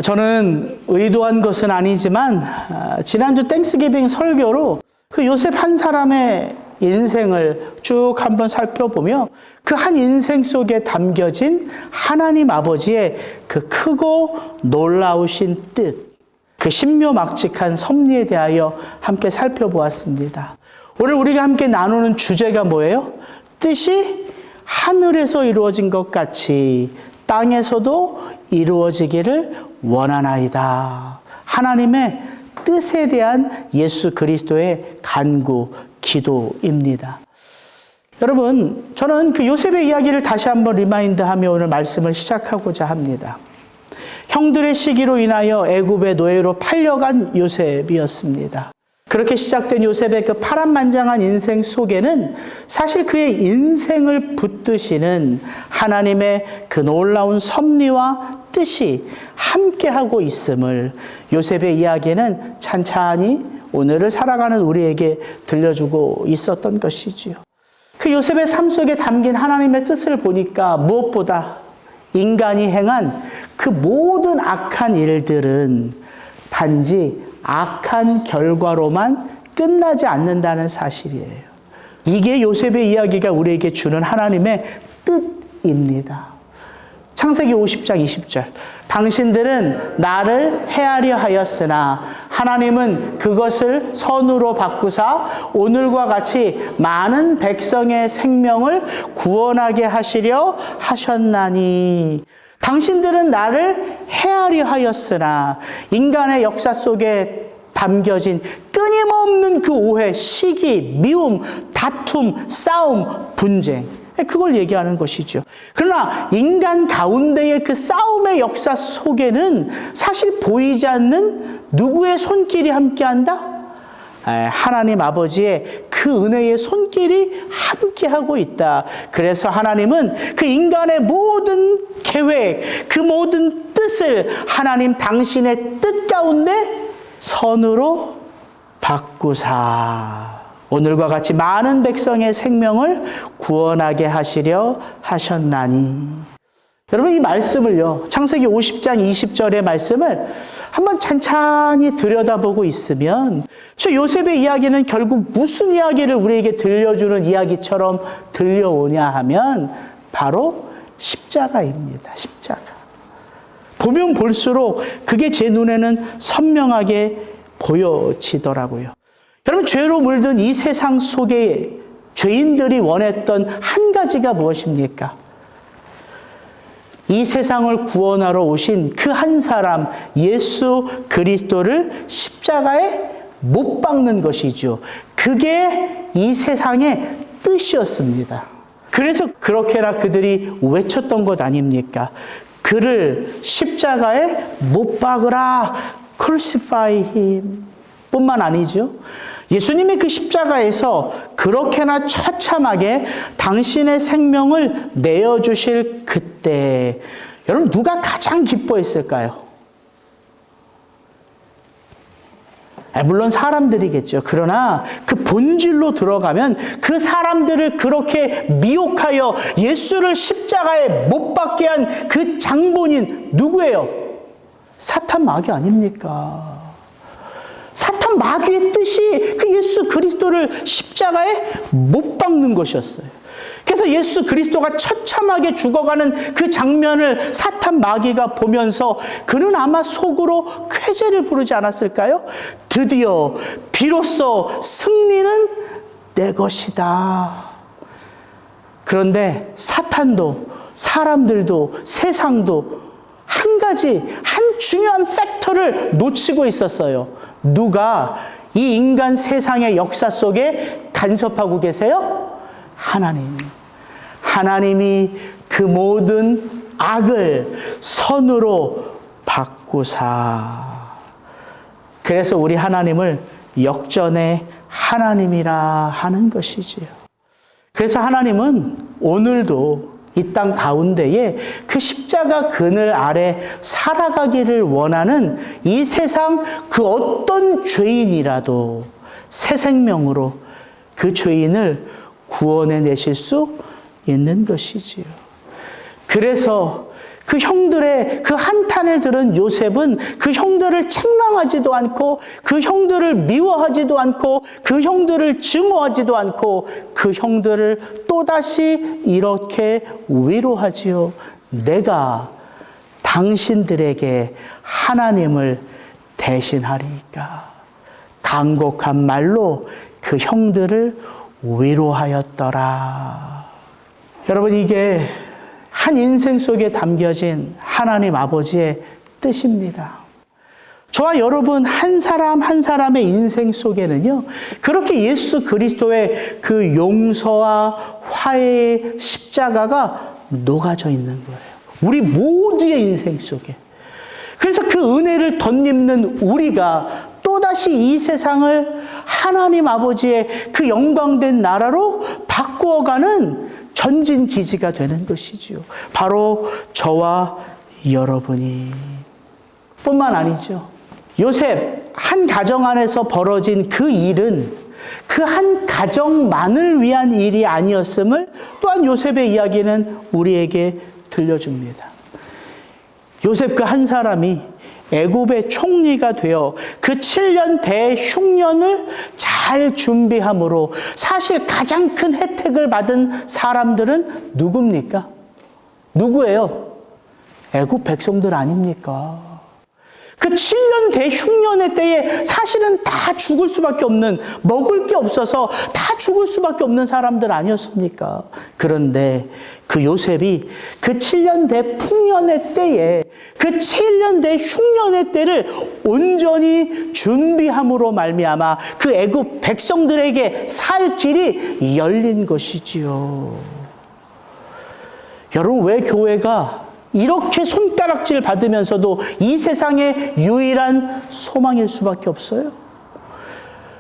저는 의도한 것은 아니지만 지난주 땡스기빙 설교로 그 요셉 한 사람의 인생을 쭉 한번 살펴보며 그 한 인생 속에 담겨진 하나님 아버지의 그 크고 놀라우신 뜻, 그 신묘막측한 섭리에 대하여 함께 살펴보았습니다. 오늘 우리가 함께 나누는 주제가 뭐예요? 뜻이 하늘에서 이루어진 것 같이 땅에서도 이루어지기를 원하나이다. 하나님의 뜻에 대한 예수 그리스도의 간구, 기도입니다. 여러분, 저는 그 요셉의 이야기를 다시 한번 리마인드하며 오늘 말씀을 시작하고자 합니다. 형들의 시기로 인하여 애굽의 노예로 팔려간 요셉이었습니다. 그렇게 시작된 요셉의 그 파란만장한 인생 속에는 사실 그의 인생을 붙드시는 하나님의 그 놀라운 섭리와 뜻이 함께하고 있음을 요셉의 이야기는 찬찬히 오늘을 살아가는 우리에게 들려주고 있었던 것이지요. 그 요셉의 삶 속에 담긴 하나님의 뜻을 보니까 무엇보다 인간이 행한 그 모든 악한 일들은 단지 악한 결과로만 끝나지 않는다는 사실이에요. 이게 요셉의 이야기가 우리에게 주는 하나님의 뜻입니다. 창세기 50장 20절. 당신들은 나를 헤아려 하였으나 하나님은 그것을 선으로 바꾸사 오늘과 같이 많은 백성의 생명을 구원하게 하시려 하셨나니. 당신들은 나를 헤아려 하였으나 인간의 역사 속에 담겨진 끊임없는 그 오해, 시기, 미움, 다툼, 싸움, 분쟁, 그걸 얘기하는 것이죠. 그러나 인간 가운데의 그 싸움의 역사 속에는 사실 보이지 않는 누구의 손길이 함께한다? 하나님 아버지의 그 은혜의 손길이 함께하고 있다. 그래서 하나님은 그 인간의 모든 계획, 그 모든 뜻을 하나님 당신의 뜻 가운데 선으로 바꾸사 오늘과 같이 많은 백성의 생명을 구원하게 하시려 하셨나니. 여러분, 이 말씀을요, 창세기 50장 20절의 말씀을 한번 찬찬히 들여다보고 있으면 저 요셉의 이야기는 결국 무슨 이야기를 우리에게 들려주는 이야기처럼 들려오냐 하면 바로 십자가입니다. 십자가. 보면 볼수록 그게 제 눈에는 선명하게 보여지더라고요. 여러분, 죄로 물든 이 세상 속에 죄인들이 원했던 한 가지가 무엇입니까? 이 세상을 구원하러 오신 그 한 사람 예수 그리스도를 십자가에 못 박는 것이죠. 그게 이 세상의 뜻이었습니다. 그래서 그렇게나 그들이 외쳤던 것 아닙니까? 그를 십자가에 못 박으라, crucify him 뿐만 아니죠. 예수님이 그 십자가에서 그렇게나 처참하게 당신의 생명을 내어주실 그때 여러분, 누가 가장 기뻐했을까요? 물론 사람들이겠죠. 그러나 그 본질로 들어가면 그 사람들을 그렇게 미혹하여 예수를 십자가에 못 박게 한 그 장본인 누구예요? 사탄 마귀 아닙니까? 사탄 마귀의 뜻이 그 예수 그리스도를 십자가에 못 박는 것이었어요. 그래서 예수 그리스도가 처참하게 죽어가는 그 장면을 사탄 마귀가 보면서 그는 아마 속으로 쾌재를 부르지 않았을까요? 드디어 비로소 승리는 내 것이다. 그런데 사탄도 사람들도 세상도 한 가지, 한 중요한 팩터를 놓치고 있었어요. 누가 이 인간 세상의 역사 속에 간섭하고 계세요? 하나님. 하나님이 그 모든 악을 선으로 바꾸사. 그래서 우리 하나님을 역전의 하나님이라 하는 것이지요. 그래서 하나님은 오늘도 이 땅 가운데에 그 십자가 그늘 아래 살아가기를 원하는 이 세상 그 어떤 죄인이라도 새 생명으로 그 죄인을 구원해 내실 수 있는 것이지요. 그래서 그 형들의 그 한탄을 들은 요셉은 그 형들을 책망하지도 않고 그 형들을 미워하지도 않고 그 형들을 증오하지도 않고 그 형들을 또다시 이렇게 위로하지요. 내가 당신들에게 하나님을 대신하리이까. 간곡한 말로 그 형들을 위로하였더라. 여러분, 이게 한 인생 속에 담겨진 하나님 아버지의 뜻입니다. 저와 여러분 한 사람 한 사람의 인생 속에는요, 그렇게 예수 그리스도의 그 용서와 화해의 십자가가 녹아져 있는 거예요. 우리 모두의 인생 속에. 그래서 그 은혜를 덧입는 우리가 또다시 이 세상을 하나님 아버지의 그 영광된 나라로 바꾸어가는 전진 기지가 되는 것이지요. 바로 저와 여러분이. 뿐만 아니죠. 요셉 한 가정 안에서 벌어진 그 일은 그 한 가정만을 위한 일이 아니었음을 또한 요셉의 이야기는 우리에게 들려줍니다. 요셉 그 한 사람이 애굽의 총리가 되어 그 7년 대흉년을 잘 준비함으로 사실 가장 큰 혜택을 받은 사람들은 누굽니까? 누구예요? 애굽 백성들 아닙니까? 그 7년 대흉년의 때에 사실은 다 죽을 수밖에 없는, 먹을 게 없어서 다 죽을 수밖에 없는 사람들 아니었습니까? 그런데 그 요셉이 그 7년 대풍년의 때에 그 7년 대흉년의 때를 온전히 준비함으로 말미암아 그 애굽 백성들에게 살 길이 열린 것이지요. 여러분, 왜 교회가 이렇게 손가락질 받으면서도 이 세상의 유일한 소망일 수밖에 없어요?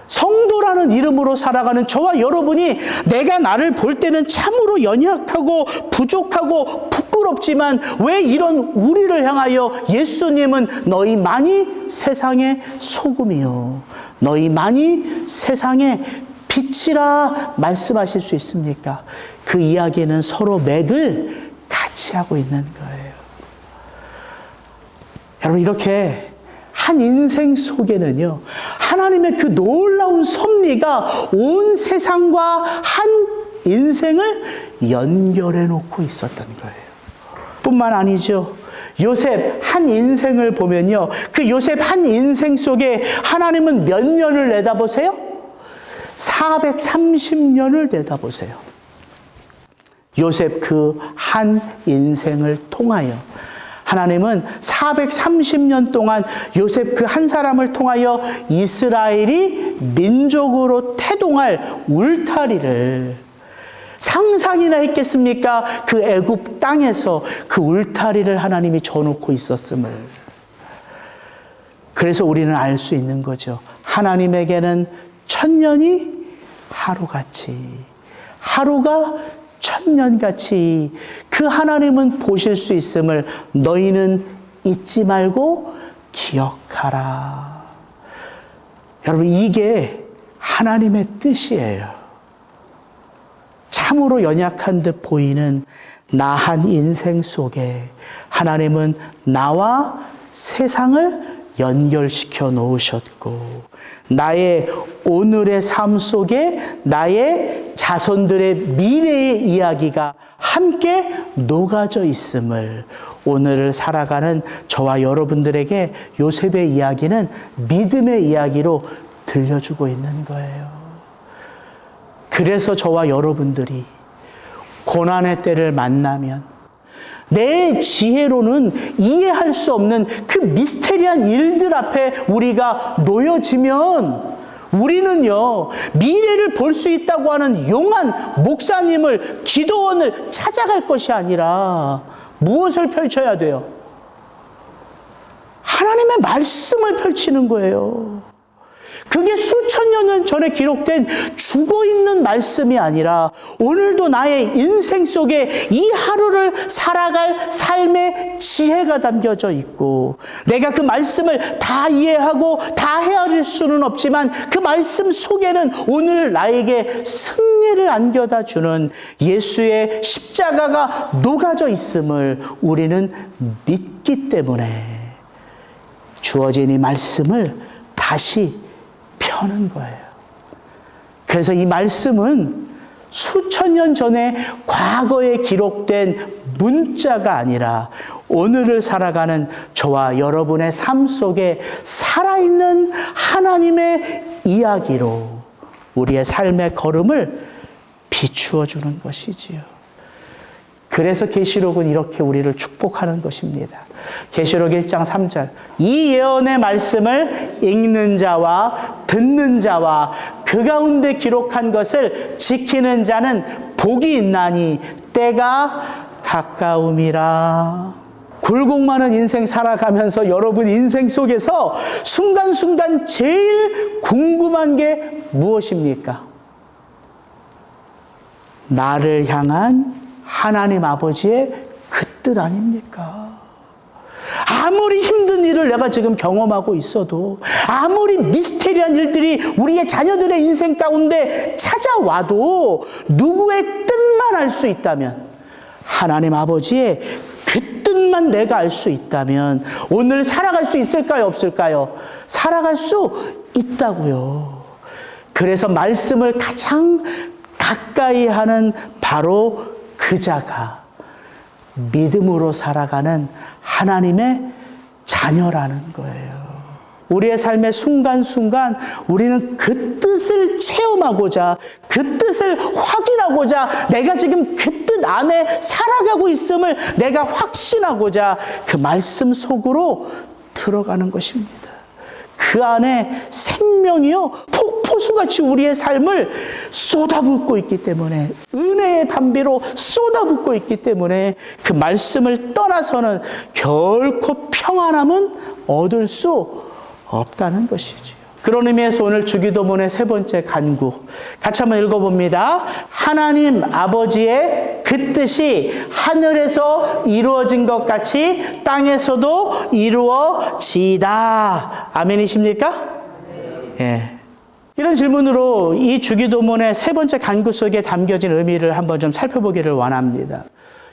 성도라는 이름으로 살아가는 저와 여러분이 내가 나를 볼 때는 참으로 연약하고 부족하고 부끄럽지만 왜 이런 우리를 향하여 예수님은 너희만이 세상의 소금이요 너희만이 세상의 빛이라 말씀하실 수 있습니까? 그 이야기는 서로 맥을 같이 하고 있는 거예요. 여러분, 이렇게 한 인생 속에는요, 하나님의 그 놀라운 섭리가 온 세상과 한 인생을 연결해 놓고 있었던 거예요. 뿐만 아니죠. 요셉 한 인생을 보면요, 그 요셉 한 인생 속에 하나님은 몇 년을 내다보세요? 430년을 내다보세요. 요셉 그 한 인생을 통하여 하나님은 430년 동안 요셉 그 한 사람을 통하여 이스라엘이 민족으로 태동할 울타리를 상상이나 했겠습니까? 그 애굽 땅에서 그 울타리를 하나님이 져놓고 있었음을. 그래서 우리는 알 수 있는 거죠. 하나님에게는 1000년이 하루같이, 하루가 1000년같이 그 하나님은 보실 수 있음을 너희는 잊지 말고 기억하라. 여러분, 이게 하나님의 뜻이에요. 참으로 연약한 듯 보이는 나 한 인생 속에 하나님은 나와 세상을 연결시켜 놓으셨고, 나의 오늘의 삶 속에 나의 자손들의 미래의 이야기가 함께 녹아져 있음을 오늘을 살아가는 저와 여러분들에게 요셉의 이야기는 믿음의 이야기로 들려주고 있는 거예요. 그래서 저와 여러분들이 고난의 때를 만나면 내 지혜로는 이해할 수 없는 그 미스테리한 일들 앞에 우리가 놓여지면 우리는요, 미래를 볼 수 있다고 하는 용한 목사님을, 기도원을 찾아갈 것이 아니라 무엇을 펼쳐야 돼요? 하나님의 말씀을 펼치는 거예요. 그게 수천 년 전에 기록된 죽어있는 말씀이 아니라 오늘도 나의 인생 속에 이 하루를 살아갈 삶의 지혜가 담겨져 있고, 내가 그 말씀을 다 이해하고 다 헤아릴 수는 없지만 그 말씀 속에는 오늘 나에게 승리 승리를 안겨다 주는 예수의 십자가가 녹아져 있음을 우리는 믿기 때문에 주어진 이 말씀을 다시 펴는 거예요. 그래서 이 말씀은 수천 년 전에 과거에 기록된 문자가 아니라 오늘을 살아가는 저와 여러분의 삶 속에 살아있는 하나님의 이야기로 우리의 삶의 걸음을 비추어 주는 것이지요. 그래서 계시록은 이렇게 우리를 축복하는 것입니다. 계시록 1장 3절 이 예언의 말씀을 읽는 자와 듣는 자와 그 가운데 기록한 것을 지키는 자는 복이 있나니 때가 가까움이라. 굴곡 많은 인생 살아가면서 여러분 인생 속에서 순간순간 제일 궁금한 게 무엇입니까? 나를 향한 하나님 아버지의 그 뜻 아닙니까? 아무리 힘든 일을 내가 지금 경험하고 있어도, 아무리 미스테리한 일들이 우리의 자녀들의 인생 가운데 찾아와도 누구의 뜻만 알 수 있다면, 하나님 아버지의 그 뜻만 내가 알 수 있다면 오늘 살아갈 수 있을까요? 없을까요? 살아갈 수 있다고요. 그래서 말씀을 가장 가까이 하는 바로 그 자가 믿음으로 살아가는 하나님의 자녀라는 거예요. 우리의 삶의 순간순간 우리는 그 뜻을 체험하고자, 그 뜻을 확인하고자, 내가 지금 그 뜻 안에 살아가고 있음을 내가 확신하고자 그 말씀 속으로 들어가는 것입니다. 그 안에 생명이요, 폭포수같이 우리의 삶을 쏟아붓고 있기 때문에, 은혜의 담비로 쏟아붓고 있기 때문에 그 말씀을 떠나서는 결코 평안함은 얻을 수 없다는 것이지요. 그런 의미에서 오늘 주기도문의 세 번째 간구 같이 한번 읽어봅니다. 하나님 아버지의 그 뜻이 하늘에서 이루어진 것 같이 땅에서도 이루어지다. 아멘이십니까? 예. 이런 질문으로 이 주기도문의 세 번째 간구 속에 담겨진 의미를 한번 좀 살펴보기를 원합니다.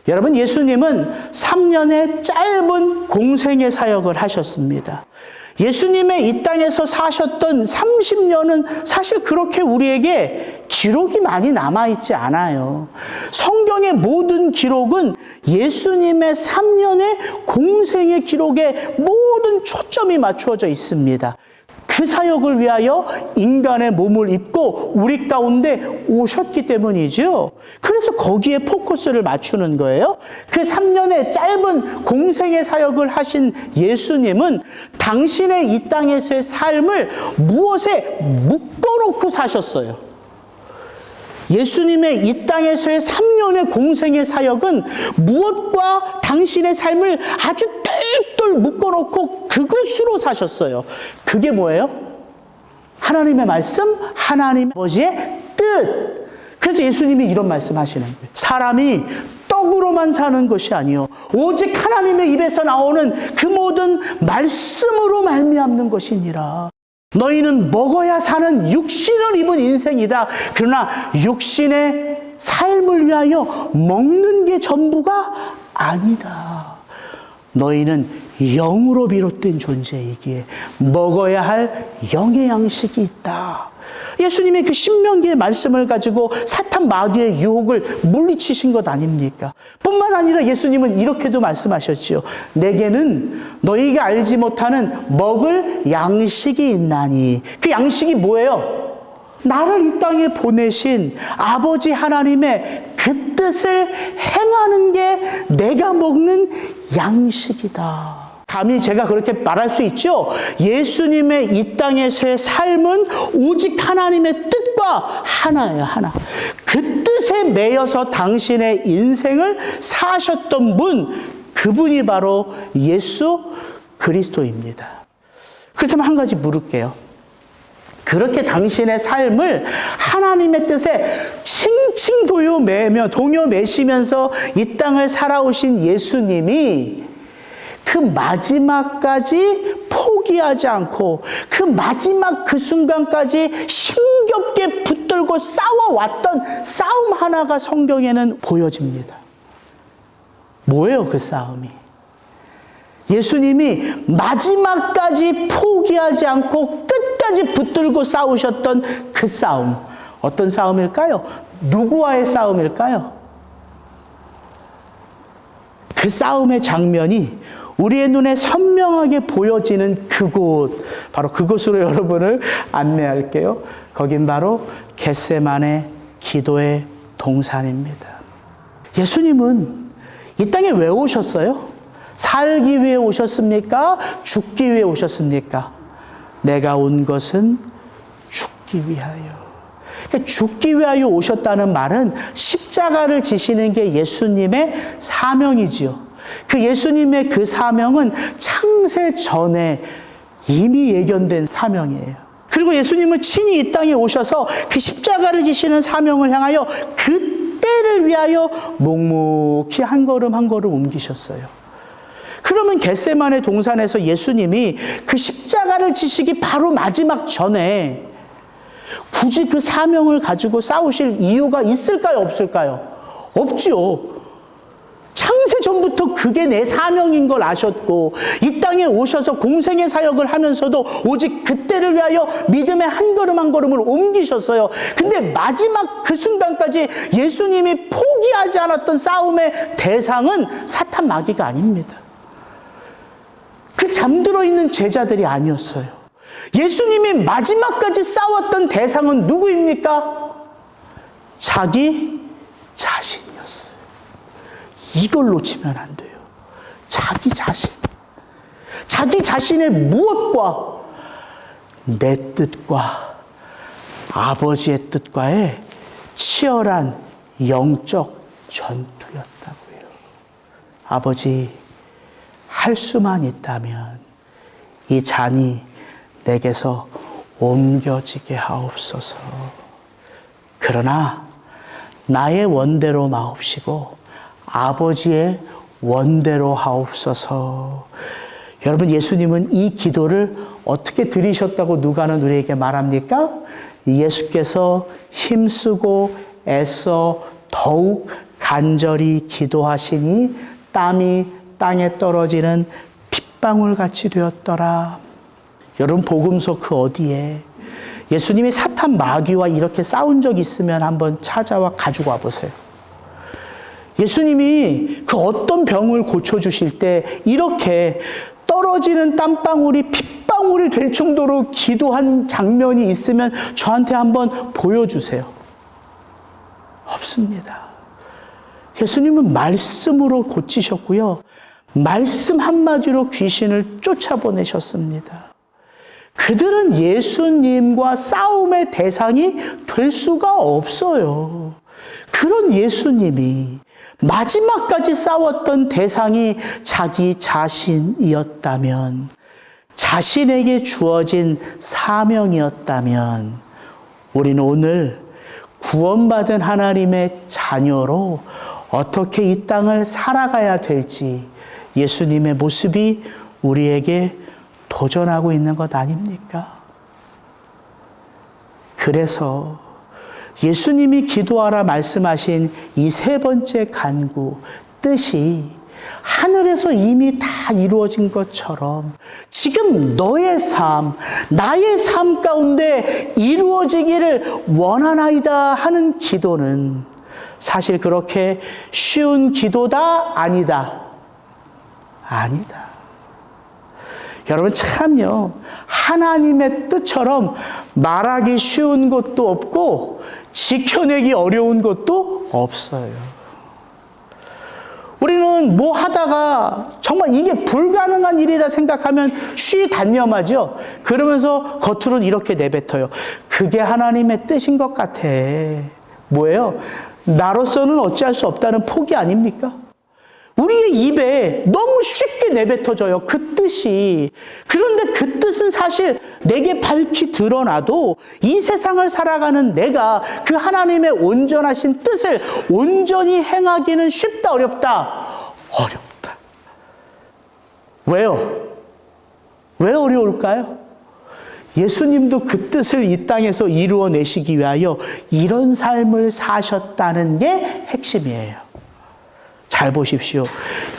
여러분, 예수님은 3년의 짧은 공생의 사역을 하셨습니다. 예수님의 이 땅에서 사셨던 30년은 사실 그렇게 우리에게 기록이 많이 남아있지 않아요. 성경의 모든 기록은 예수님의 3년의 공생의 기록에 모든 초점이 맞추어져 있습니다. 그 사역을 위하여 인간의 몸을 입고 우리 가운데 오셨기 때문이죠. 그래서 거기에 포커스를 맞추는 거예요. 그 3년의 짧은 공생의 사역을 하신 예수님은 당신의 이 땅에서의 삶을 무엇에 묶어놓고 사셨어요. 예수님의 이 땅에서의 3년의 공생의 사역은 무엇과 당신의 삶을 아주 똘똘 묶어놓고 그것으로 사셨어요. 그게 뭐예요? 하나님의 말씀, 하나님 아버지의 뜻. 그래서 예수님이 이런 말씀하시는 거예요. 사람이 떡으로만 사는 것이 아니요 오직 하나님의 입에서 나오는 그 모든 말씀으로 말미암는 것이니라. 너희는 먹어야 사는 육신을 입은 인생이다. 그러나 육신의 삶을 위하여 먹는 게 전부가 아니다. 너희는 영으로 비롯된 존재이기에 먹어야 할 영의 양식이 있다. 예수님이 그 신명기의 말씀을 가지고 사탄 마귀의 유혹을 물리치신 것 아닙니까? 뿐만 아니라 예수님은 이렇게도 말씀하셨지요. 내게는 너희가 알지 못하는 먹을 양식이 있나니. 그 양식이 뭐예요? 나를 이 땅에 보내신 아버지 하나님의 그 뜻을 행하는 게 내가 먹는 양식이다. 감히 제가 그렇게 말할 수 있죠. 예수님의 이 땅에서의 삶은 오직 하나님의 뜻과 하나예요. 하나. 그 뜻에 매여서 당신의 인생을 사셨던 분, 그분이 바로 예수 그리스도입니다. 그렇다면 한 가지 물을게요. 그렇게 당신의 삶을 하나님의 뜻에 칭칭 동요 매시면서 이 땅을 살아오신 예수님이 그 마지막까지 포기하지 않고 그 마지막 그 순간까지 힘겹게 붙들고 붙들고 싸워왔던 싸움 하나가 성경에는 보여집니다. 뭐예요, 그 싸움이? 예수님이 마지막까지 포기하지 않고 끝까지 붙들고 싸우셨던 그 싸움. 어떤 싸움일까요? 누구와의 싸움일까요? 그 싸움의 장면이 우리의 눈에 선명하게 보여지는 그곳, 바로 그곳으로 여러분을 안내할게요. 거긴 바로 겟세마네 기도의 동산입니다. 예수님은 이 땅에 왜 오셨어요? 살기 위해 오셨습니까? 죽기 위해 오셨습니까? 내가 온 것은 죽기 위하여. 그러니까 죽기 위하여 오셨다는 말은 십자가를 지시는 게 예수님의 사명이지요. 그 예수님의 그 사명은 창세 전에 이미 예견된 사명이에요. 그리고 예수님은 친히 이 땅에 오셔서 그 십자가를 지시는 사명을 향하여 그 때를 위하여 묵묵히 한 걸음 한 걸음 옮기셨어요. 그러면 겟세마네 동산에서 예수님이 그 십자가를 지시기 바로 마지막 전에 굳이 그 사명을 가지고 싸우실 이유가 있을까요? 없을까요? 없지요. 창세 전부터 그게 내 사명인 걸 아셨고 이 땅에 오셔서 공생의 사역을 하면서도 오직 그때를 위하여 믿음의 한 걸음 한 걸음을 옮기셨어요. 근데 마지막 그 순간까지 예수님이 포기하지 않았던 싸움의 대상은 사탄 마귀가 아닙니다. 그 잠들어 있는 제자들이 아니었어요. 예수님이 마지막까지 싸웠던 대상은 누구입니까? 자기 자신이었어요. 이걸 놓치면 안 돼요. 자기 자신. 자기 자신의 무엇과 내 뜻과 아버지의 뜻과의 치열한 영적 전투였다고요. 아버지, 할 수만 있다면 이 잔이 내게서 옮겨지게 하옵소서. 그러나 나의 원대로 마옵시고 아버지의 원대로 하옵소서. 여러분, 예수님은 이 기도를 어떻게 드리셨다고 누가는 우리에게 말합니까? 예수께서 힘쓰고 애써 더욱 간절히 기도하시니 땀이 땅에 떨어지는 핏방울같이 되었더라. 여러분, 복음서 그 어디에 예수님이 사탄 마귀와 이렇게 싸운 적 있으면 한번 찾아와 가지고 와보세요. 예수님이 그 어떤 병을 고쳐주실 때 이렇게 떨어지는 땀방울이 핏방울이 될 정도로 기도한 장면이 있으면 저한테 한번 보여주세요. 없습니다. 예수님은 말씀으로 고치셨고요. 말씀 한마디로 귀신을 쫓아보내셨습니다. 그들은 예수님과 싸움의 대상이 될 수가 없어요. 그런 예수님이 마지막까지 싸웠던 대상이 자기 자신이었다면, 자신에게 주어진 사명이었다면, 우리는 오늘 구원받은 하나님의 자녀로 어떻게 이 땅을 살아가야 될지 예수님의 모습이 우리에게 도전하고 있는 것 아닙니까? 그래서 예수님이 기도하라 말씀하신 이 세 번째 간구, 뜻이 하늘에서 이미 다 이루어진 것처럼 지금 너의 삶, 나의 삶 가운데 이루어지기를 원하나이다 하는 기도는 사실 그렇게 쉬운 기도다? 아니다. 아니다. 여러분, 참요, 하나님의 뜻처럼 말하기 쉬운 것도 없고 지켜내기 어려운 것도 없어요. 우리는 뭐 하다가 정말 이게 불가능한 일이다 생각하면 쉬 단념하죠. 그러면서 겉으로는 이렇게 내뱉어요. 그게 하나님의 뜻인 것 같아. 뭐예요? 나로서는 어찌할 수 없다는 포기 아닙니까? 우리의 입에 너무 쉽게 내뱉어져요. 그 뜻이. 그런데 그 뜻은 사실 내게 밝히 드러나도 이 세상을 살아가는 내가 그 하나님의 온전하신 뜻을 온전히 행하기는 쉽다, 어렵다? 어렵다. 왜요? 왜 어려울까요? 예수님도 그 뜻을 이 땅에서 이루어내시기 위하여 이런 삶을 사셨다는 게 핵심이에요. 잘 보십시오.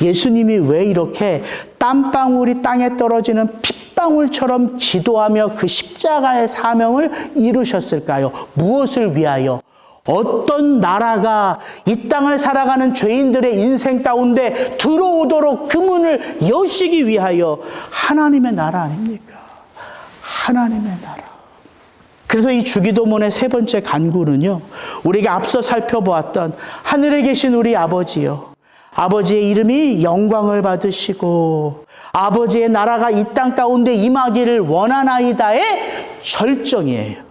예수님이 왜 이렇게 땀방울이 땅에 떨어지는 핏방울처럼 기도하며 그 십자가의 사명을 이루셨을까요? 무엇을 위하여? 어떤 나라가 이 땅을 살아가는 죄인들의 인생 가운데 들어오도록 그 문을 여시기 위하여 하나님의 나라 아닙니까? 하나님의 나라. 그래서 이 주기도문의 세 번째 간구는요, 우리가 앞서 살펴보았던 하늘에 계신 우리 아버지요, 아버지의 이름이 영광을 받으시고 아버지의 나라가 이 땅 가운데 임하기를 원하나이다의 절정이에요.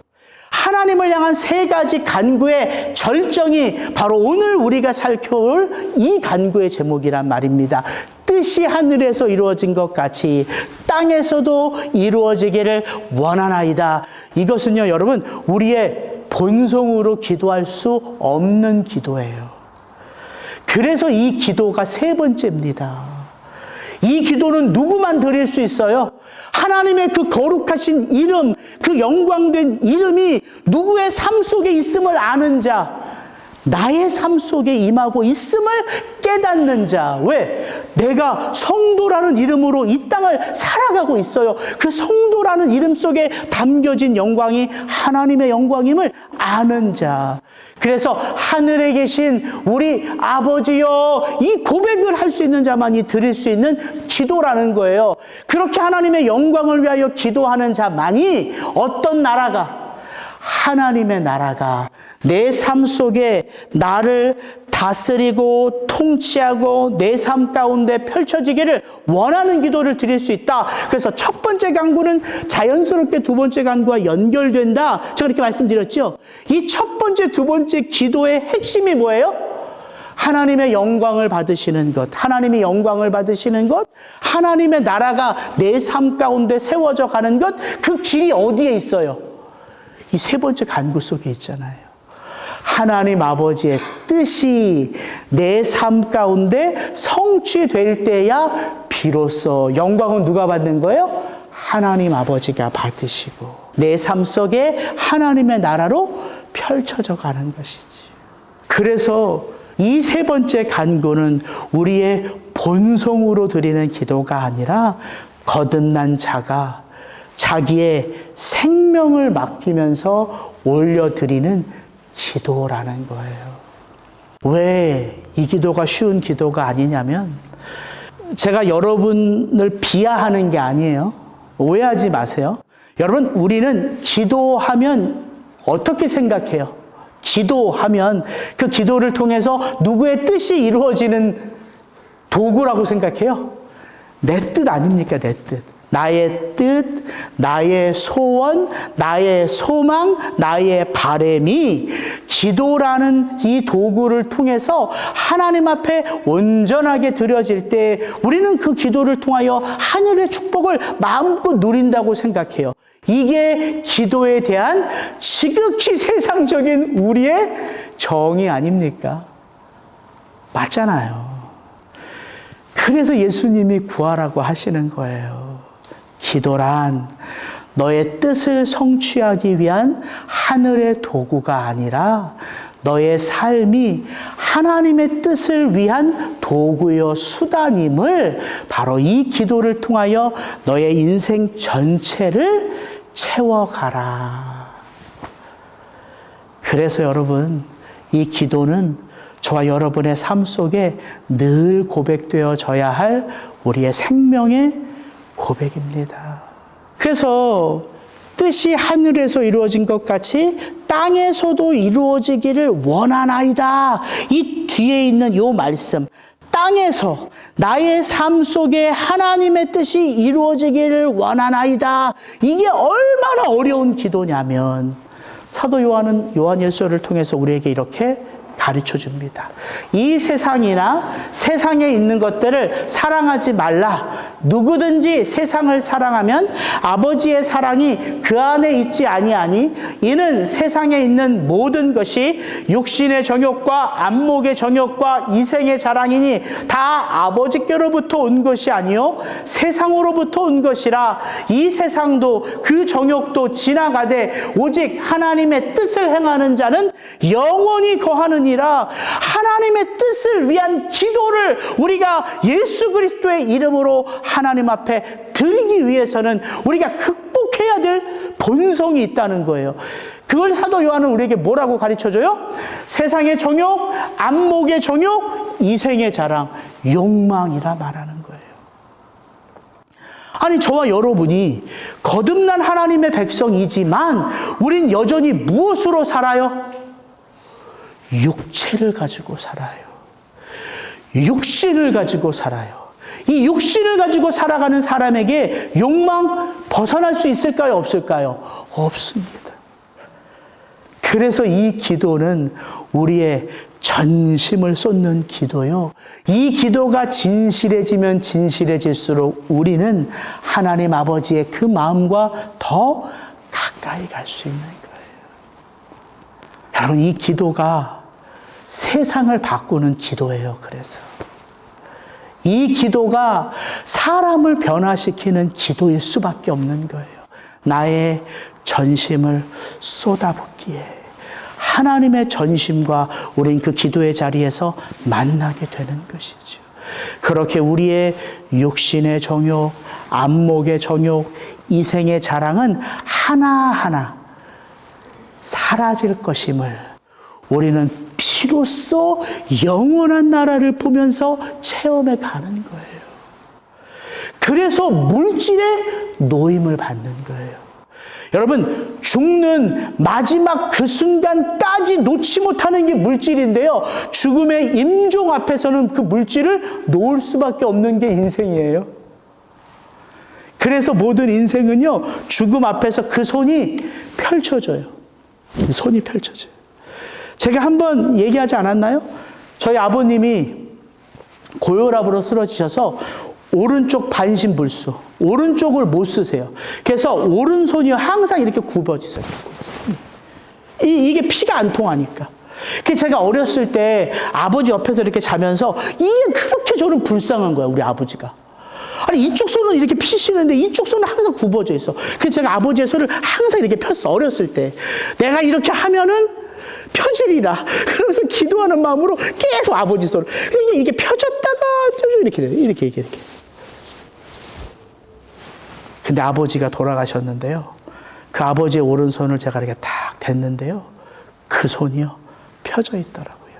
하나님을 향한 세 가지 간구의 절정이 바로 오늘 우리가 살펴볼 이 간구의 제목이란 말입니다. 뜻이 하늘에서 이루어진 것 같이 땅에서도 이루어지기를 원하나이다. 이것은요, 여러분, 우리의 본성으로 기도할 수 없는 기도예요. 그래서 이 기도가 세 번째입니다. 이 기도는 누구만 드릴 수 있어요? 하나님의 그 거룩하신 이름, 그 영광된 이름이 누구의 삶 속에 있음을 아는 자, 나의 삶 속에 임하고 있음을 깨닫는 자. 왜? 내가 성도라는 이름으로 이 땅을 살아가고 있어요. 그 성도라는 이름 속에 담겨진 영광이 하나님의 영광임을 아는 자. 그래서 하늘에 계신 우리 아버지여, 이 고백을 할 수 있는 자만이 드릴 수 있는 기도라는 거예요. 그렇게 하나님의 영광을 위하여 기도하는 자만이 어떤 나라가, 하나님의 나라가 내 삶 속에 나를 다스리고 통치하고 내 삶 가운데 펼쳐지기를 원하는 기도를 드릴 수 있다. 그래서 첫 번째 간구는 자연스럽게 두 번째 간구와 연결된다. 제가 이렇게 말씀드렸죠. 이 첫 번째, 두 번째 기도의 핵심이 뭐예요? 하나님의 영광을 받으시는 것, 하나님의 영광을 받으시는 것, 하나님의 나라가 내 삶 가운데 세워져 가는 것, 그 길이 어디에 있어요? 이 세 번째 간구 속에 있잖아요. 하나님 아버지의 뜻이 내 삶 가운데 성취될 때야 비로소 영광은 누가 받는 거예요? 하나님 아버지가 받으시고 내 삶 속에 하나님의 나라로 펼쳐져 가는 것이지. 그래서 이 세 번째 간구는 우리의 본성으로 드리는 기도가 아니라 거듭난 자가 자기의 생명을 맡기면서 올려드리는 기도라는 거예요. 왜 이 기도가 쉬운 기도가 아니냐면, 제가 여러분을 비하하는 게 아니에요. 오해하지 마세요. 여러분, 우리는 기도하면 어떻게 생각해요? 기도하면 그 기도를 통해서 누구의 뜻이 이루어지는 도구라고 생각해요? 내 뜻 아닙니까? 내 뜻. 나의 뜻, 나의 소원, 나의 소망, 나의 바람이 기도라는 이 도구를 통해서 하나님 앞에 온전하게 드려질 때 우리는 그 기도를 통하여 하늘의 축복을 마음껏 누린다고 생각해요. 이게 기도에 대한 지극히 세상적인 우리의 정의 아닙니까? 맞잖아요. 그래서 예수님이 구하라고 하시는 거예요. 기도란 너의 뜻을 성취하기 위한 하늘의 도구가 아니라 너의 삶이 하나님의 뜻을 위한 도구요 수단임을 바로 이 기도를 통하여 너의 인생 전체를 채워가라. 그래서 여러분, 이 기도는 저와 여러분의 삶 속에 늘 고백되어져야 할 우리의 생명의 고백입니다. 그래서 뜻이 하늘에서 이루어진 것 같이 땅에서도 이루어지기를 원하나이다. 이 뒤에 있는 이 말씀, 땅에서 나의 삶 속에 하나님의 뜻이 이루어지기를 원하나이다. 이게 얼마나 어려운 기도냐면 사도 요한은 요한일서를 통해서 우리에게 이렇게 가르쳐 줍니다. 이 세상이나 세상에 있는 것들을 사랑하지 말라. 누구든지 세상을 사랑하면 아버지의 사랑이 그 안에 있지 아니하니 이는 세상에 있는 모든 것이 육신의 정욕과 안목의 정욕과 이생의 자랑이니 다 아버지께로부터 온 것이 아니요 세상으로부터 온 것이라. 이 세상도 그 정욕도 지나가되 오직 하나님의 뜻을 행하는 자는 영원히 거하느니라. 하나님의 뜻을 위한 기도를 우리가 예수 그리스도의 이름으로 하나님 앞에 드리기 위해서는 우리가 극복해야 될 본성이 있다는 거예요. 그걸 사도 요한은 우리에게 뭐라고 가르쳐줘요? 세상의 정욕, 안목의 정욕, 이생의 자랑, 욕망이라 말하는 거예요. 아니, 저와 여러분이 거듭난 하나님의 백성이지만 우린 여전히 무엇으로 살아요? 육체를 가지고 살아요. 육신을 가지고 살아요. 이 육신을 가지고 살아가는 사람에게 욕망 벗어날 수 있을까요? 없을까요? 없습니다. 그래서 이 기도는 우리의 전심을 쏟는 기도요. 이 기도가 진실해지면 진실해질수록 우리는 하나님 아버지의 그 마음과 더 가까이 갈 수 있는 거예요. 여러분, 이 기도가 세상을 바꾸는 기도예요. 그래서 이 기도가 사람을 변화시키는 기도일 수밖에 없는 거예요. 나의 전심을 쏟아붓기에 하나님의 전심과 우린 그 기도의 자리에서 만나게 되는 것이죠. 그렇게 우리의 육신의 정욕, 안목의 정욕, 이생의 자랑은 하나하나 사라질 것임을 우리는 피로써 영원한 나라를 보면서 체험해 가는 거예요. 그래서 물질의 노임을 받는 거예요. 여러분, 죽는 마지막 그 순간까지 놓지 못하는 게 물질인데요. 죽음의 임종 앞에서는 그 물질을 놓을 수밖에 없는 게 인생이에요. 그래서 모든 인생은요, 죽음 앞에서 그 손이 펼쳐져요. 손이 펼쳐져요. 제가 한번 얘기하지 않았나요? 저희 아버님이 고혈압으로 쓰러지셔서 오른쪽 반신불수, 오른쪽을 못 쓰세요. 그래서 오른손이 항상 이렇게 굽어지세요. 이게 피가 안 통하니까. 그래서 제가 어렸을 때 아버지 옆에서 이렇게 자면서 이게 그렇게 저는 불쌍한 거야, 우리 아버지가. 아니, 이쪽 손은 이렇게 피시는데 이쪽 손은 항상 굽어져 있어. 그래서 제가 아버지의 손을 항상 이렇게 폈어, 어렸을 때. 내가 이렇게 하면은 펴지리라. 그러면서 기도하는 마음으로 계속 아버지 손을. 이게 펴졌다가 이렇게 돼요. 이렇게. 근데 아버지가 돌아가셨는데요. 그 아버지의 오른손을 제가 이렇게 탁 댔는데요. 그 손이요, 펴져 있더라고요.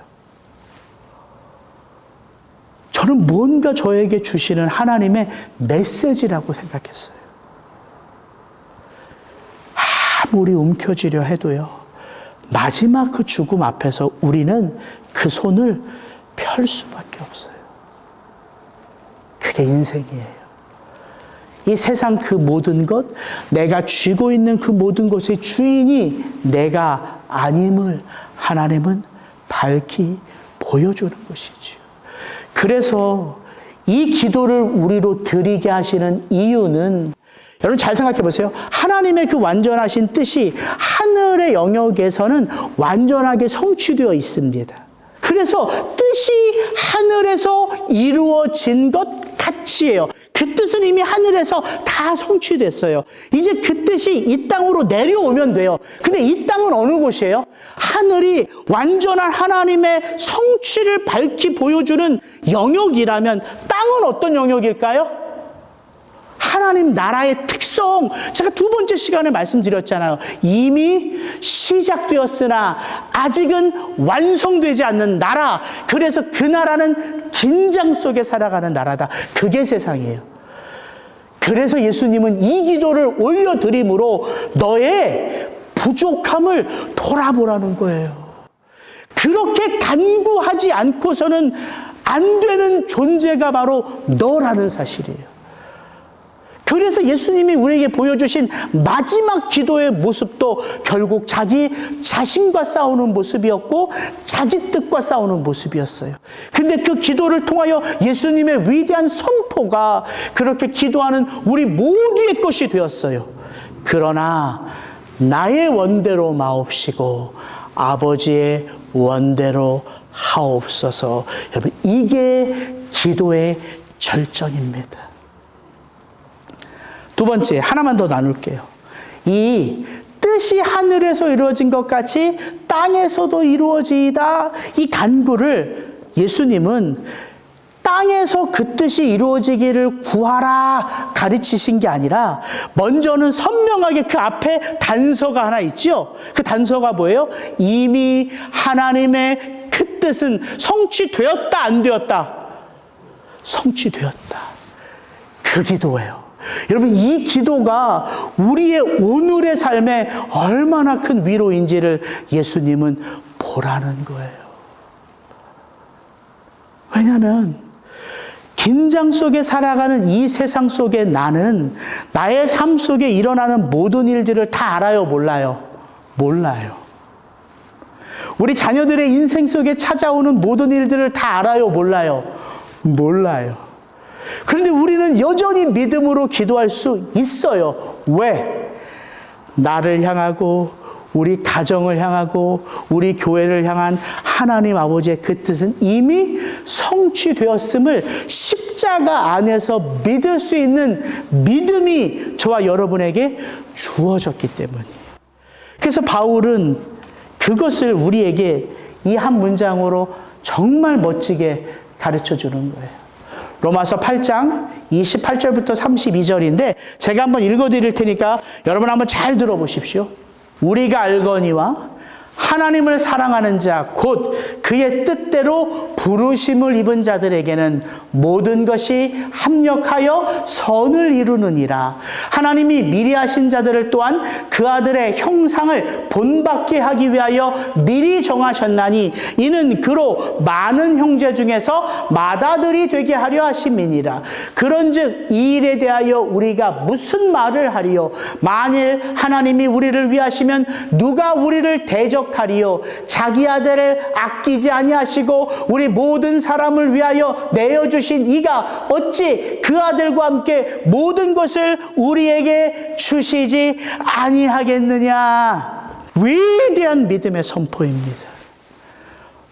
저는 뭔가 저에게 주시는 하나님의 메시지라고 생각했어요. 아무리 움켜쥐려 해도요, 마지막 그 죽음 앞에서 우리는 그 손을 펼 수밖에 없어요. 그게 인생이에요. 이 세상 그 모든 것, 내가 쥐고 있는 그 모든 것의 주인이 내가 아님을 하나님은 밝히 보여주는 것이죠. 그래서 이 기도를 우리로 드리게 하시는 이유는, 여러분 잘 생각해 보세요. 하나님의 그 완전하신 뜻이 하늘의 영역에서는 완전하게 성취되어 있습니다. 그래서 뜻이 하늘에서 이루어진 것 같이예요. 그 뜻은 이미 하늘에서 다 성취됐어요. 이제 그 뜻이 이 땅으로 내려오면 돼요. 근데 이 땅은 어느 곳이에요? 하늘이 완전한 하나님의 성취를 밝히 보여주는 영역이라면 땅은 어떤 영역일까요? 하나님 나라의 특성, 제가 두 번째 시간에 말씀드렸잖아요. 이미 시작되었으나 아직은 완성되지 않는 나라. 그래서 그 나라는 긴장 속에 살아가는 나라다. 그게 세상이에요. 그래서 예수님은 이 기도를 올려드림으로 너의 부족함을 돌아보라는 거예요. 그렇게 간구하지 않고서는 안 되는 존재가 바로 너라는 사실이에요. 그래서 예수님이 우리에게 보여주신 마지막 기도의 모습도 결국 자기 자신과 싸우는 모습이었고 자기 뜻과 싸우는 모습이었어요. 근데 그 기도를 통하여 예수님의 위대한 선포가 그렇게 기도하는 우리 모두의 것이 되었어요. 그러나 나의 원대로 마옵시고 아버지의 원대로 하옵소서. 여러분, 이게 기도의 절정입니다. 두 번째, 하나만 더 나눌게요. 이 뜻이 하늘에서 이루어진 것 같이 땅에서도 이루어지이다. 이 간구를 예수님은 땅에서 그 뜻이 이루어지기를 구하라 가르치신 게 아니라 먼저는 선명하게 그 앞에 단서가 하나 있죠. 그 단서가 뭐예요? 이미 하나님의 그 뜻은 성취되었다, 안 되었다? 성취되었다. 그 기도예요. 여러분, 이 기도가 우리의 오늘의 삶에 얼마나 큰 위로인지를 예수님은 보라는 거예요. 왜냐하면 긴장 속에 살아가는 이 세상 속에 나는 나의 삶 속에 일어나는 모든 일들을 다 알아요, 몰라요? 몰라요. 우리 자녀들의 인생 속에 찾아오는 모든 일들을 다 알아요, 몰라요? 몰라요. 그런데 우리는 여전히 믿음으로 기도할 수 있어요. 왜? 나를 향하고 우리 가정을 향하고 우리 교회를 향한 하나님 아버지의 그 뜻은 이미 성취되었음을 십자가 안에서 믿을 수 있는 믿음이 저와 여러분에게 주어졌기 때문이에요. 그래서 바울은 그것을 우리에게 이 한 문장으로 정말 멋지게 가르쳐 주는 거예요. 로마서 8장 28절부터 32절인데 제가 한번 읽어드릴 테니까 여러분 한번 잘 들어보십시오. 우리가 알거니와 하나님을 사랑하는 자 곧 그의 뜻대로 부르심을 입은 자들에게는 모든 것이 합력하여 선을 이루느니라. 하나님이 미리 하신 자들을 또한 그 아들의 형상을 본받게 하기 위하여 미리 정하셨나니 이는 그로 많은 형제 중에서 맏아들이 되게 하려 하심이니라. 그런즉 이 일에 대하여 우리가 무슨 말을 하리요? 만일 하나님이 우리를 위하시면 누가 우리를 대적하리요? 자기 아들을 아끼지 아니하시고 우리 모든 사람을 위하여 내어주신 이가 어찌 그 아들과 함께 모든 것을 우리에게 주시지 아니하겠느냐. 위대한 믿음의 선포입니다.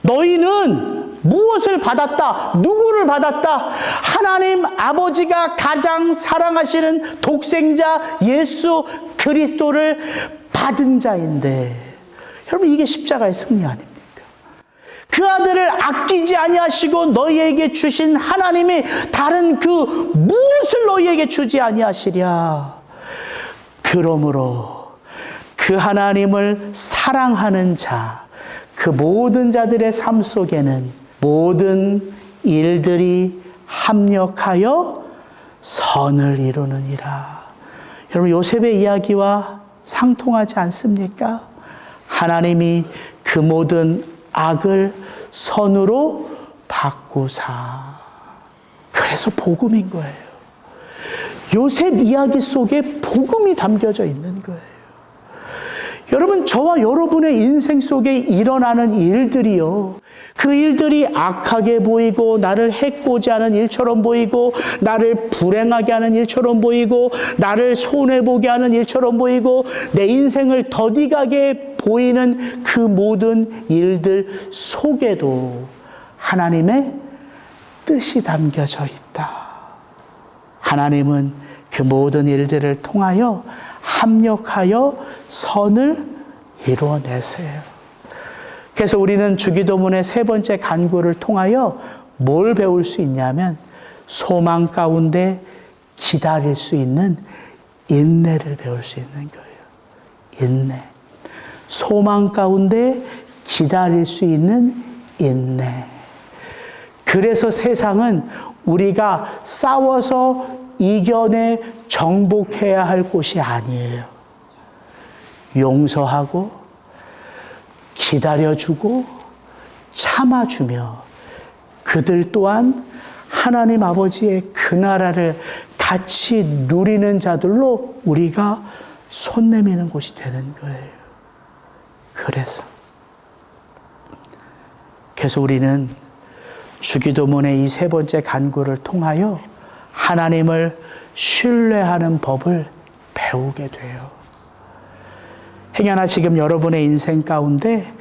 너희는 무엇을 받았다? 누구를 받았다? 하나님 아버지가 가장 사랑하시는 독생자 예수 그리스도를 받은 자인데, 여러분, 이게 십자가의 승리 아닙니까? 그 아들을 아끼지 아니하시고 너희에게 주신 하나님이 다른 그 무엇을 너희에게 주지 아니하시랴. 그러므로 그 하나님을 사랑하는 자, 그 모든 자들의 삶 속에는 모든 일들이 합력하여 선을 이루느니라. 여러분, 요셉의 이야기와 상통하지 않습니까? 하나님이 그 모든 악을 선으로 바꾸사. 그래서 복음인 거예요. 요셉 이야기 속에 복음이 담겨져 있는 거예요. 여러분, 저와 여러분의 인생 속에 일어나는 일들이요, 그 일들이 악하게 보이고 나를 해코지 하는 일처럼 보이고 나를 불행하게 하는 일처럼 보이고 나를 손해보게 하는 일처럼 보이고 내 인생을 더디가게 보이는 그 모든 일들 속에도 하나님의 뜻이 담겨져 있다. 하나님은 그 모든 일들을 통하여 합력하여 선을 이루어내세요. 그래서 우리는 주기도문의 세 번째 간구를 통하여 뭘 배울 수 있냐면 소망 가운데 기다릴 수 있는 인내를 배울 수 있는 거예요. 인내. 소망 가운데 기다릴 수 있는 인내. 그래서 세상은 우리가 싸워서 이겨내 정복해야 할 곳이 아니에요. 용서하고 기다려주고 참아주며 그들 또한 하나님 아버지의 그 나라를 같이 누리는 자들로 우리가 손 내미는 곳이 되는 거예요. 그래서 우리는 주기도문의 이 세 번째 간구를 통하여 하나님을 신뢰하는 법을 배우게 돼요. 행여나 지금 여러분의 인생 가운데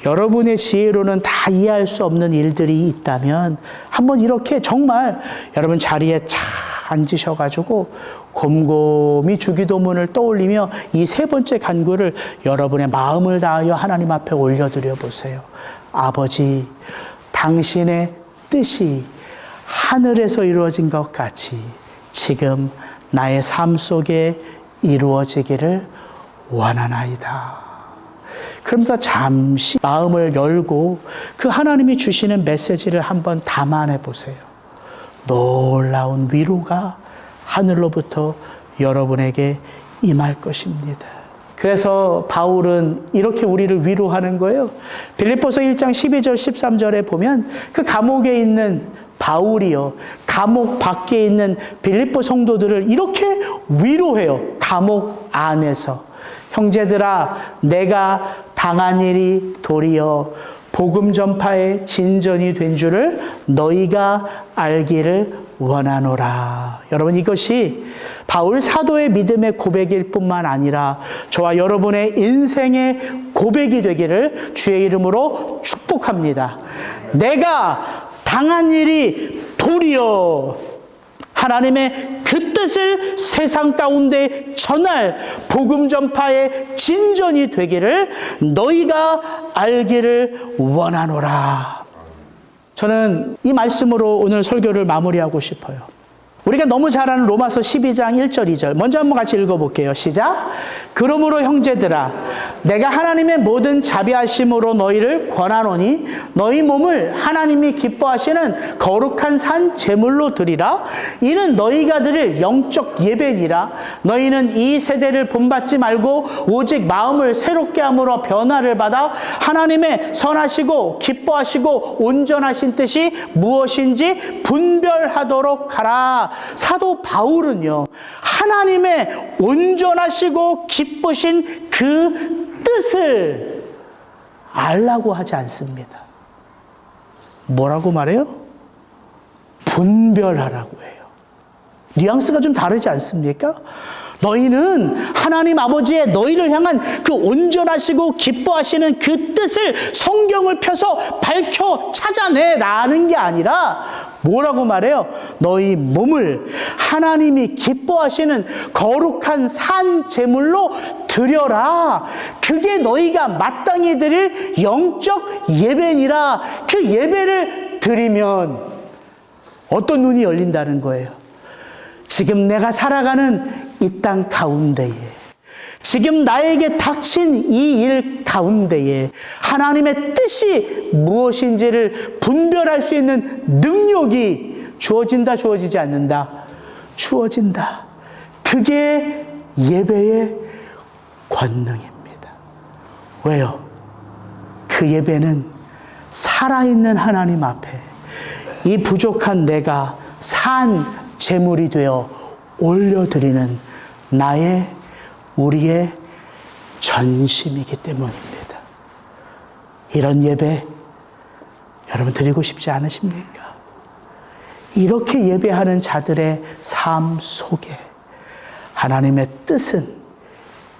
여러분의 지혜로는 다 이해할 수 없는 일들이 있다면 한번 이렇게 정말 여러분 자리에 착 앉으셔가지고 곰곰이 주기도문을 떠올리며 이 세 번째 간구를 여러분의 마음을 다하여 하나님 앞에 올려드려 보세요. 아버지, 당신의 뜻이 하늘에서 이루어진 것 같이 지금 나의 삶 속에 이루어지기를 원하나이다. 그러면서 잠시 마음을 열고 그 하나님이 주시는 메시지를 한번 담아내 보세요. 놀라운 위로가 하늘로부터 여러분에게 임할 것입니다. 그래서 바울은 이렇게 우리를 위로하는 거예요. 빌립보서 1장 12절 13절에 보면 그 감옥에 있는 바울이요, 감옥 밖에 있는 빌립보 성도들을 이렇게 위로해요. 감옥 안에서. 형제들아, 내가 당한 일이 도리어 복음 전파의 진전이 된 줄을 너희가 알기를 원하노라. 여러분, 이것이 바울 사도의 믿음의 고백일 뿐만 아니라 저와 여러분의 인생의 고백이 되기를 주의 이름으로 축복합니다. 내가 당한 일이 도리어 하나님의 그 뜻을 세상 가운데 전할 복음 전파의 진전이 되기를 너희가 알기를 원하노라. 저는 이 말씀으로 오늘 설교를 마무리하고 싶어요. 우리가 너무 잘 아는 로마서 12장 1절 2절 먼저 한번 같이 읽어볼게요. 시작. 그러므로 형제들아, 내가 하나님의 모든 자비하심으로 너희를 권하노니 너희 몸을 하나님이 기뻐하시는 거룩한 산 제물로 드리라. 이는 너희가 드릴 영적 예배니라. 너희는 이 세대를 본받지 말고 오직 마음을 새롭게 함으로 변화를 받아 하나님의 선하시고 기뻐하시고 온전하신 뜻이 무엇인지 분별하도록 하라. 사도 바울은요, 하나님의 온전하시고 기쁘신 그 뜻을 알라고 하지 않습니다. 뭐라고 말해요? 분별하라고 해요. 뉘앙스가 좀 다르지 않습니까? 너희는 하나님 아버지의 너희를 향한 그 온전하시고 기뻐하시는 그 뜻을 성경을 펴서 밝혀 찾아내라는 게 아니라 뭐라고 말해요? 너희 몸을 하나님이 기뻐하시는 거룩한 산 제물로 드려라. 그게 너희가 마땅히 드릴 영적 예배니라. 그 예배를 드리면 어떤 눈이 열린다는 거예요? 지금 내가 살아가는 이 땅 가운데에, 지금 나에게 닥친 이 일 가운데에 하나님의 뜻이 무엇인지를 분별할 수 있는 능력이 주어진다, 주어지지 않는다? 주어진다. 그게 예배의 권능입니다. 왜요? 그 예배는 살아있는 하나님 앞에 이 부족한 내가 산 제물이 되어 올려드리는 나의, 우리의 전심이기 때문입니다. 이런 예배 여러분 드리고 싶지 않으십니까? 이렇게 예배하는 자들의 삶 속에 하나님의 뜻은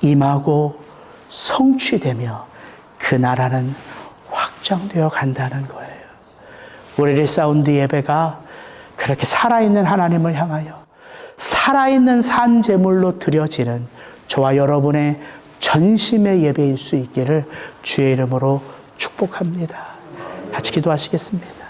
임하고 성취되며 그 나라는 확장되어 간다는 거예요. 우리의 사운드 예배가 그렇게 살아있는 하나님을 향하여 살아있는 산 제물로 드려지는 저와 여러분의 전심의 예배일 수 있기를 주의 이름으로 축복합니다. 같이 기도하시겠습니다.